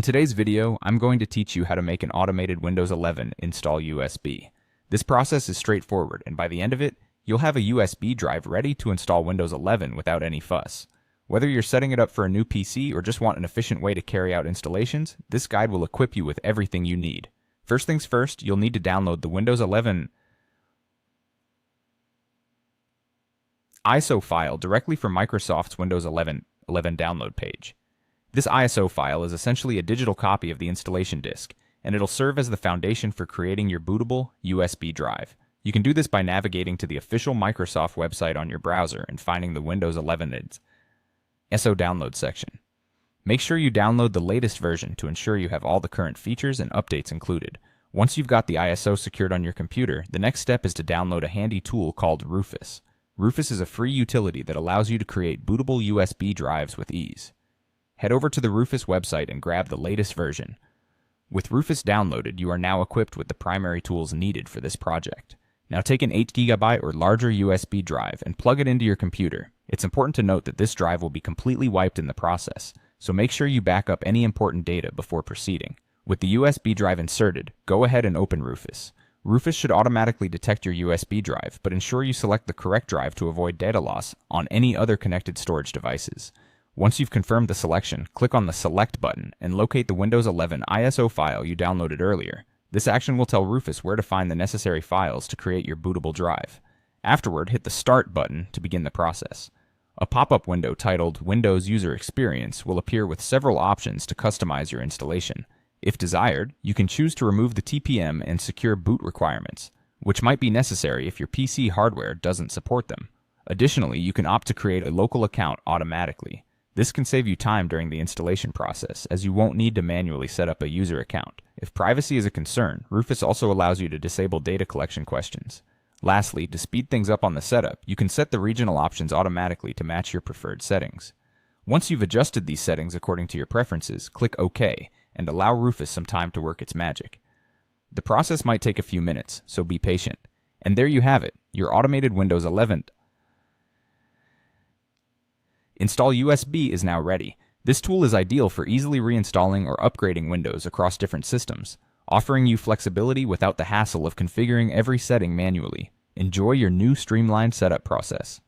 In today's video, I'm going to teach you how to make an automated Windows 11 install USB. This process is straightforward, and by the end of it, you'll have a USB drive ready to install Windows 11 without any fuss. Whether you're setting it up for a new PC or just want an efficient way to carry out installations, this guide will equip you with everything you need. First things first, you'll need to download the Windows 11 ISO file directly from Microsoft's Windows 11 download page. This ISO file is essentially a digital copy of the installation disk, and it'll serve as the foundation for creating your bootable USB drive. You can do this by navigating to the official Microsoft website on your browser and finding the Windows 11 ISO download section. Make sure you download the latest version to ensure you have all the current features and updates included. Once you've got the ISO secured on your computer, the next step is to download a handy tool called Rufus. Rufus is a free utility that allows you to create bootable USB drives with ease. Head over to the Rufus website and grab the latest version. With Rufus downloaded, you are now equipped with the primary tools needed for this project. Now take an 8GB or larger USB drive and plug it into your computer. It's important to note that this drive will be completely wiped in the process, so make sure you back up any important data before proceeding. With the USB drive inserted, go ahead and open Rufus. Rufus should automatically detect your USB drive, but ensure you select the correct drive to avoid data loss on any other connected storage devices. Once you've confirmed the selection, click on the Select button and locate the Windows 11 ISO file you downloaded earlier. This action will tell Rufus where to find the necessary files to create your bootable drive. Afterward, hit the Start button to begin the process. A pop-up window titled Windows User Experience will appear with several options to customize your installation. If desired, you can choose to remove the TPM and secure boot requirements, which might be necessary if your PC hardware doesn't support them. Additionally, you can opt to create a local account automatically. This can save you time during the installation process, as you won't need to manually set up a user account. If privacy is a concern, Rufus also allows you to disable data collection questions. Lastly, to speed things up on the setup, you can set the regional options automatically to match your preferred settings. Once you've adjusted these settings according to your preferences, click OK, and allow Rufus some time to work its magic. The process might take a few minutes, so be patient. And there you have it, your automated Windows 11 Install USB is now ready. This tool is ideal for easily reinstalling or upgrading Windows across different systems, offering you flexibility without the hassle of configuring every setting manually. Enjoy your new streamlined setup process.